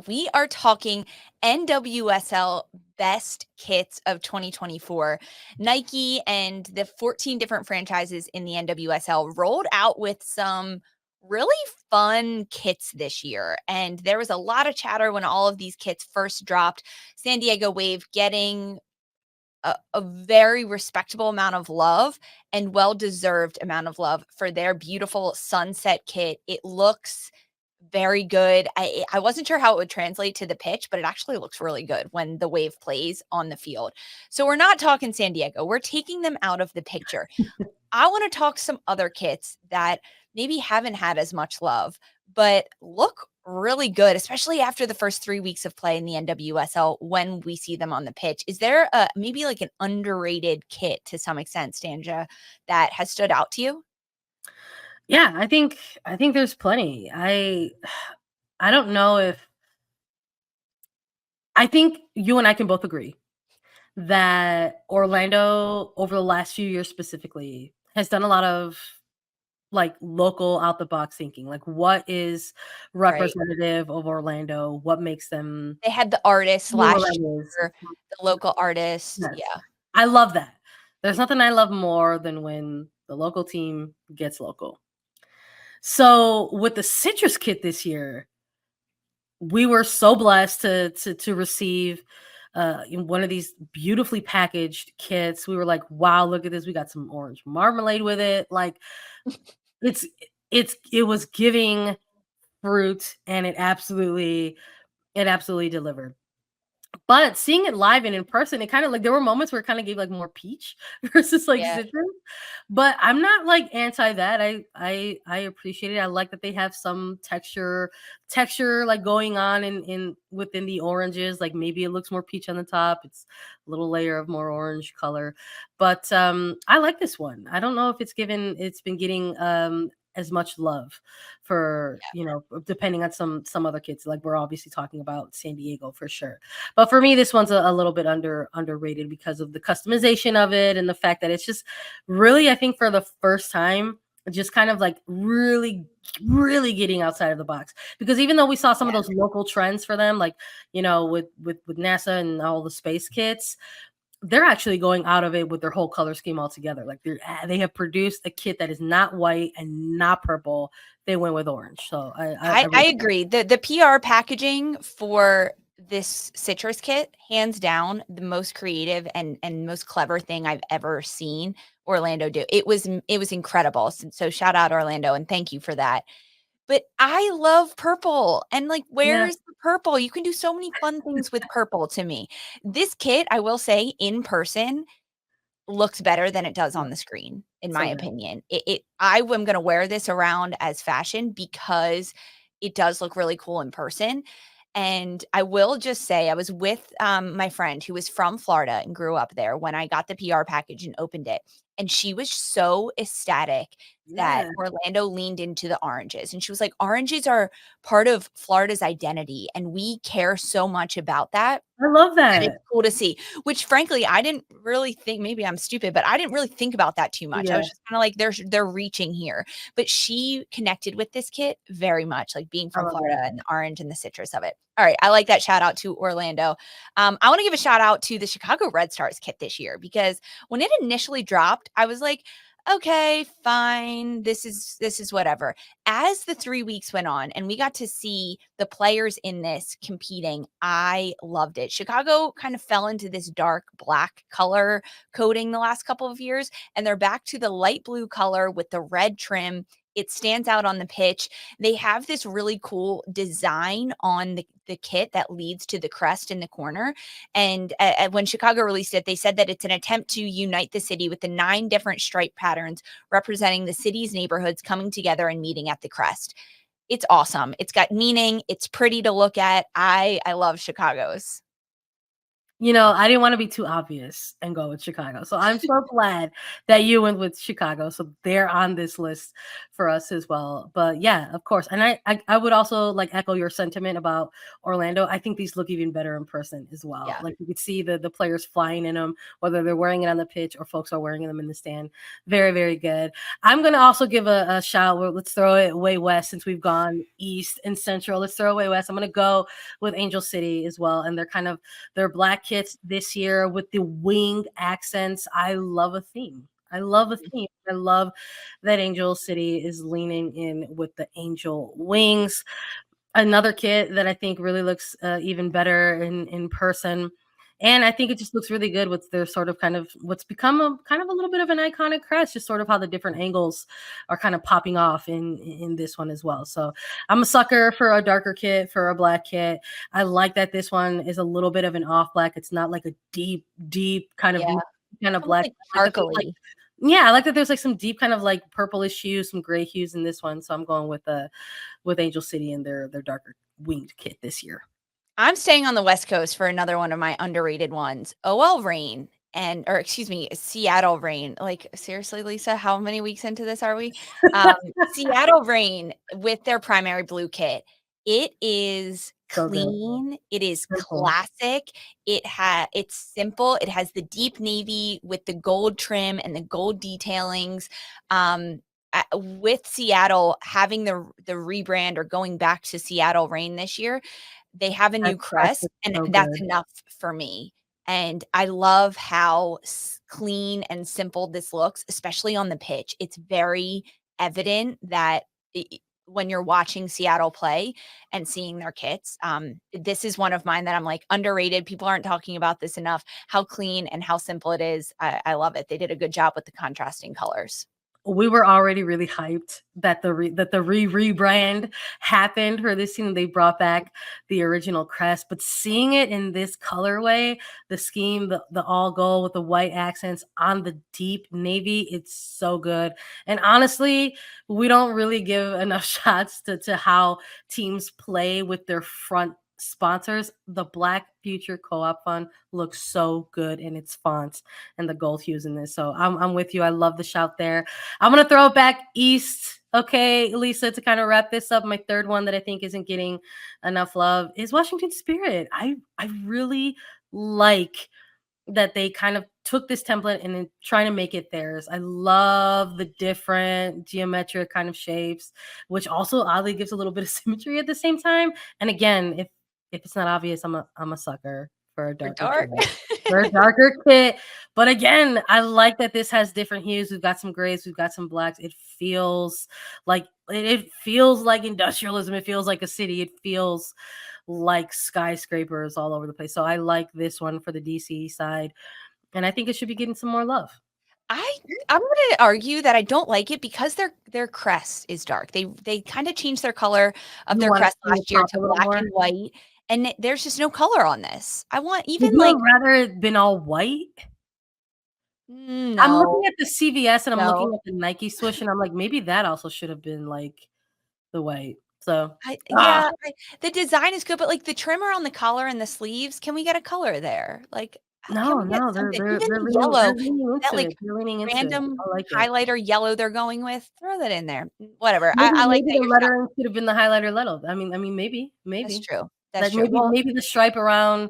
We are talking NWSL best kits of 2024. Nike and the 14 different franchises in the NWSL rolled out with some really fun kits this year. And there was a lot of chatter when all of these kits first dropped. San Diego Wave getting a very respectable amount of love and well-deserved amount of love for their beautiful sunset kit. It looks very good. I wasn't sure how it would translate to the pitch, but it actually looks really good when the Wave plays on the field. So we're not talking San Diego. We're taking them out of the picture. I want to talk some other kits that maybe haven't had as much love, but look really good, especially after the first 3 weeks of play in the NWSL when we see them on the pitch. Is there maybe like an underrated kit to some extent, Stanja, that has stood out to you? Yeah, I think there's plenty. I don't know if I think you and I can both agree that Orlando over the last few years specifically has done a lot of like local out the box thinking. Like what is Right. representative of Orlando? What makes them They had the artists what last that is. year, the local artist. Yes. Yeah. I love that. There's nothing I love more than when the local team gets local. So with the citrus kit this year, we were so blessed to receive in one of these beautifully packaged kits. We were like, wow, look at this. We got some orange marmalade with it. Like it's it was giving fruit and it absolutely delivered. But seeing it live and in person, it kind of like there were moments where it kind of gave like more peach versus like Yeah. citrus. But I'm not like anti that. I appreciate it. I like that they have some texture like going on in within the oranges. Like maybe it looks more peach on the top. It's a little layer of more orange color. But I like this one. I don't know if it's been getting as much love for depending on some other kids, like we're obviously talking about San Diego for sure, but for me this one's a little bit underrated because of the customization of it and the fact that it's just really, I think, for the first time just kind of like really getting outside of the box, because even though we saw some of Yeah. those local trends for them, like with NASA and all the space kits, they're actually going out of it with their whole color scheme altogether. Like they have produced a kit that is not white and not purple. They went with orange. So I I really agree. The PR packaging for this citrus kit, hands down, the most creative and most clever thing I've ever seen Orlando do. It was incredible. So shout out Orlando and thank you for that. But I love purple, and, like, yeah. where's the purple? You can do so many fun things with purple to me. This kit, I will say, in person, looks better than it does Yeah, on the screen, in my so good. opinion. I am gonna wear this around as fashion because it does look really cool in person, and I will just say I was with, my friend who was from Florida and grew up there when I got the PR package and opened it, and she was so ecstatic that Yeah, Orlando leaned into the oranges, and she was like, "Oranges are part of Florida's identity, and we care so much about that." I love And it's that. cool to see, which frankly, I didn't really think, maybe I'm stupid, but I didn't really think about that too much. I Yeah, was just kinda like, they're reaching here. But she connected with this kit very much, like being I from love Florida that. and the orange and the citrus of it. All right, I like that shout out to Orlando. I wanna give a shout out to the Chicago Red Stars kit this year because when it initially dropped, I was like, "Okay, fine. This is whatever." As the 3 weeks went on and we got to see the players in this competing, I loved it. Chicago kind of fell into this dark black color coding the last couple of years, and they're back to the light blue color with the red trim. It stands out on the pitch. They have this really cool design on the kit that leads to the crest in the corner. And when Chicago released it, they said that it's an attempt to unite the city with the 9 different stripe patterns representing the city's neighborhoods coming together and meeting at the crest. It's awesome. It's got meaning. It's pretty to look at. I love Chicago's. I didn't want to be too obvious and go with Chicago. So I'm so glad that you went with Chicago. So they're on this list for us as well. But yeah, of course. And I would also like echo your sentiment about Orlando. I think these look even better in person as well. Yeah. Like you could see the players flying in them, whether they're wearing it on the pitch or folks are wearing them in the stand. Very, very good. I'm going to also give a shout. Let's throw it way west since we've gone east and central. Let's throw it way west. I'm going to go with Angel City as well. And they're black kits this year with the wing accents. I love a theme. I love a theme. I love that Angel City is leaning in with the angel wings. Another kit that I think really looks even better in person. And I think it just looks really good with their sort of kind of what's become a kind of a little bit of an iconic crest, just sort of how the different angles are kind of popping off in this one as well. So I'm a sucker for a darker kit, for a black kit. I like that this one is a little bit of an off black. It's not like a deep kind of Yeah. Almost black. like I like that there's, sparkly. yeah, I like that there's like some deep kind of like purplish hues, some gray hues in this one. So I'm going with Angel City and their darker winged kit this year. I'm staying on the West Coast for another one of my underrated ones. OL Reign or excuse me, Seattle Reign. Like seriously, Lisa, how many weeks into this are we? Um, Seattle Reign with their primary blue kit. It is So good. clean. It is Simple. classic. It's simple. It has the deep navy with the gold trim and the gold detailings. With Seattle having the rebrand or going back to Seattle Reign this year, they have a new That's crest, and so that's good. enough for me. And I love how clean and simple this looks, especially on the pitch. It's very evident that when you're watching Seattle play and seeing their kits, this is one of mine that I'm like underrated. People aren't talking about this enough. How clean and how simple it is. I love it. They did a good job with the contrasting colors. We were already really hyped that the rebrand happened for this season. They brought back the original crest, but seeing it in this colorway, the scheme, the all gold with the white accents on the deep navy, it's so good. And honestly, we don't really give enough shots to how teams play with their front sponsors. The Black Future Co-op Fund looks so good in its fonts and the gold hues in this. So I'm with you. I love the shout there. I'm going to throw it back east. Okay, Lisa, to kind of wrap this up, my third one that I think isn't getting enough love is Washington Spirit. I really like that they kind of took this template and then trying to make it theirs. I love the different geometric kind of shapes, which also oddly gives a little bit of symmetry at the same time. And again, if it's not obvious, I'm a sucker for a For darker dark. kit. For a darker kit. But again, I like that this has different hues. We've got some grays, we've got some blacks. It feels like industrialism. It feels like a city. It feels like skyscrapers all over the place. So I like this one for the DC side. And I think it should be getting some more love. I I'm gonna argue that I don't like it because their crest is dark. They kind of changed their color of You their want to crest see it last year pop to a little black more? and white, and there's just no color on this. I want Would even you like have rather it been all white? I'm looking no, at the CVS and I'm looking no. at the Nike swoosh and I'm like, maybe that also should have been like the white. So, Yeah, the design is good, but like the trimmer on the collar and the sleeves, can we get a color there? Like, can no, we get no, something? Even the they're yellow, leaning that into like it. They're leaning into it. random I like it. highlighter yellow they're going with, throw that in there. Whatever. I like Maybe that the you're shop. lettering should have been the highlighter letter. I mean, That's maybe. true. That's Like true. Well, maybe the stripe around,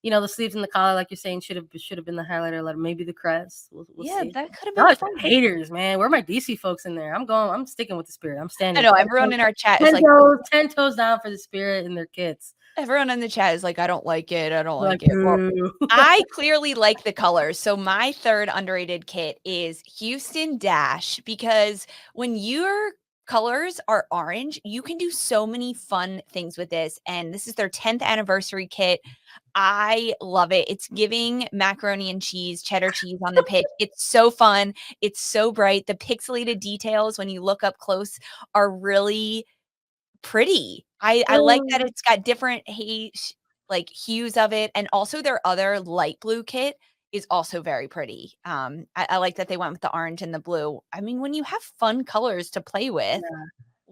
the sleeves and the collar, like you're saying, should have been the highlighter letter. Maybe the crest. We'll yeah, see. that could have Y'all been are some fun. haters, man. Where are my DC folks in there? I'm sticking with the Spirit. I'm I standing know everyone in our chat is 10 like toes, 10 toes down for the Spirit and their kids. everyone in the chat is like, I don't like it. I don't We're like like, it. Well, boo. I clearly like the colors. So my third underrated kit is Houston Dash because when your colors are orange, you can do so many fun things with this. And this is their 10th anniversary kit. I love it. It's giving macaroni and cheese, cheddar cheese on the pitch. It's so fun. It's so bright. The pixelated details when you look up close are really pretty. I like that it's got different like hues of it, and also their other light blue kit is also very pretty. I like that they went with the orange and the blue. I mean, when you have fun colors to play with,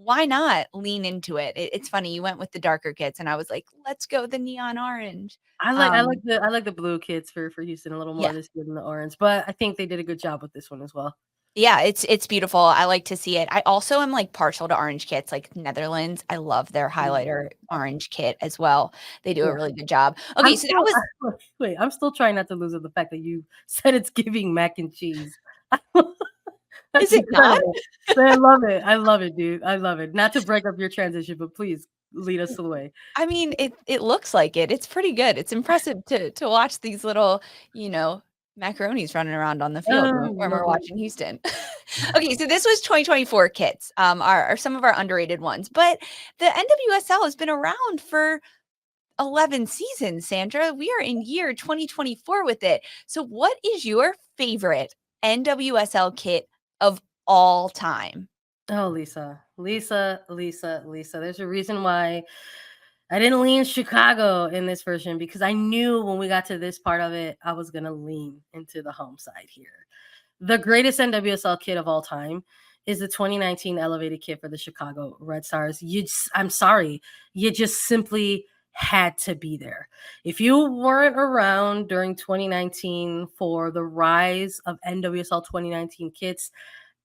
why not lean into it? It's funny, you went with the darker kits, and I was like, "Let's go the neon orange." I like the blue kits for Houston a little more Yeah. this year than the orange, but I think they did a good job with this one as well. Yeah, it's beautiful. I like to see it. I also am, like, partial to orange kits, like Netherlands. I love their Mm, highlighter orange kit as well. They do yeah. a really good job. Okay, I'm so that still was wait, I'm still trying not to lose of the fact that you said it's giving mac and cheese. is That's it not? incredible. Man, I love it. I love it, dude. I love it. Not to break up your transition, but please lead us away. I mean, it looks like it. It's pretty good. It's impressive to watch these little, you know, macaronis running around on the field when we're Love it. watching Houston. Okay, so this was 2024 kits, are some of our underrated ones, but the NWSL has been around for 11 seasons, Sandra. We are in year 2024 with it. So what is your favorite NWSL kit of all time? Oh, Lisa. There's a reason why I didn't lean Chicago in this version because I knew when we got to this part of it, I was gonna lean into the home side here. The greatest NWSL kit of all time is the 2019 elevated kit for the Chicago Red Stars. I'm sorry, you just simply had to be there. If you weren't around during 2019 for the rise of NWSL 2019 kits,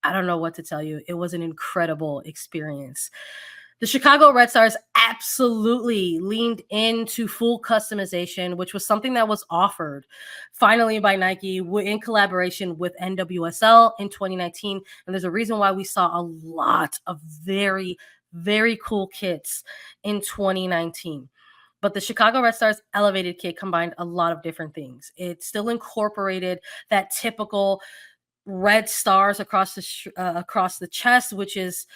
I don't know what to tell you. It was an incredible experience. The Chicago Red Stars absolutely leaned into full customization, which was something that was offered finally by Nike in collaboration with NWSL in 2019. And there's a reason why we saw a lot of very, very cool kits in 2019. But the Chicago Red Stars elevated kit combined a lot of different things. It still incorporated that typical red stars across the chest, which is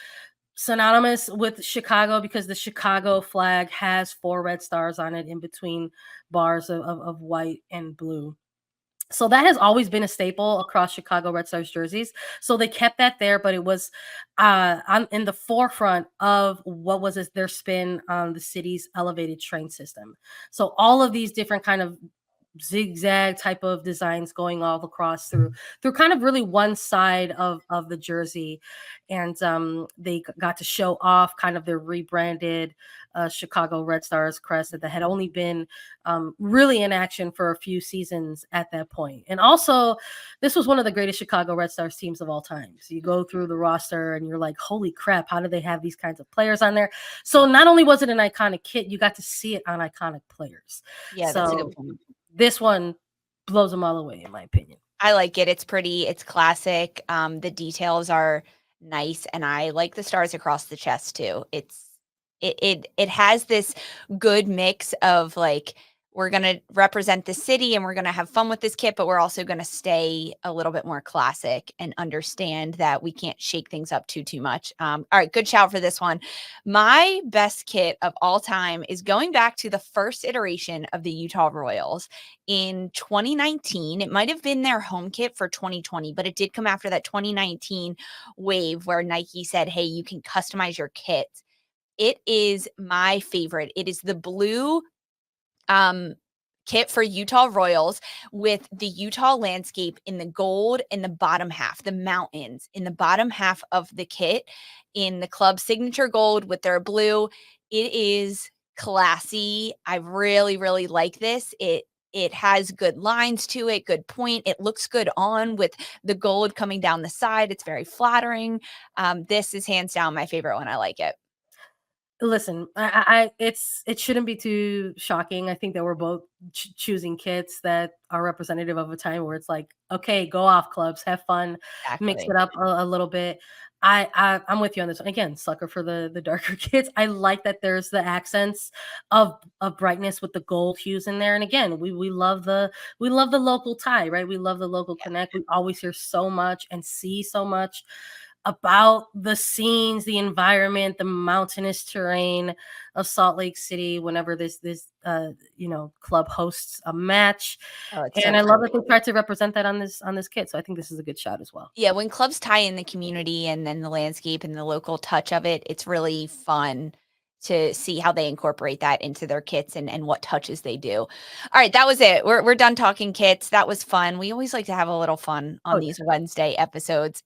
synonymous with Chicago because the Chicago flag has 4 red stars on it in between bars of white and blue. So that has always been a staple across Chicago Red Stars jerseys. So they kept that there, but it was in the forefront of what was their spin on the city's elevated train system. So all of these different kind of zigzag type of designs going all across through kind of really one side of the jersey, and they got to show off kind of their rebranded Chicago Red Stars crest that had only been really in action for a few seasons at that point. And also, this was one of the greatest Chicago Red Stars teams of all time. So you go through the roster and you're like, holy crap, how do they have these kinds of players on there? So not only was it an iconic kit, you got to see it on iconic players. Yeah, that's a good So point. this one blows them all away, in my opinion. I like it. It's pretty, it's classic. The details are nice, and I like the stars across the chest too. It has this good mix of, like, we're gonna represent the city and we're gonna have fun with this kit, but we're also gonna stay a little bit more classic and understand that we can't shake things up too much. All right, good shout for this one. My best kit of all time is going back to the first iteration of the Utah Royals in 2019. It might have been their home kit for 2020, but it did come after that 2019 wave where Nike said, hey, you can customize your kit. It is my favorite. It is the blue kit for Utah Royals with the Utah landscape in the gold in the bottom half, the mountains in the bottom half of the kit in the club signature gold with their blue. It is classy. I really like this. It has good lines to it, good point. It looks good on with the gold coming down the side. It's very flattering. This is hands down my favorite one. I like it. Listen, it shouldn't be too shocking. I think that we're both choosing kits that are representative of a time where it's like, okay, go off clubs, have fun, mix Exactly. it up a little bit. I'm with you on this one. Again, sucker for the darker kits. I like that there's the accents of brightness with the gold hues in there. And again, we love the local tie, right? We love the local Yeah. connect. We always hear so much and see so much about the scenes, the environment, the mountainous terrain of Salt Lake City whenever this club hosts a match. Oh, it's so And I love that pretty. they tried to represent that on this kit. So I think this is a good shot as well. Yeah, when clubs tie in the community and then the landscape and the local touch of it, it's really fun to see how they incorporate that into their kits and what touches they do. All right, that was it. We're done talking kits. That was fun. We always like to have a little fun on Oh yeah. these Wednesday episodes.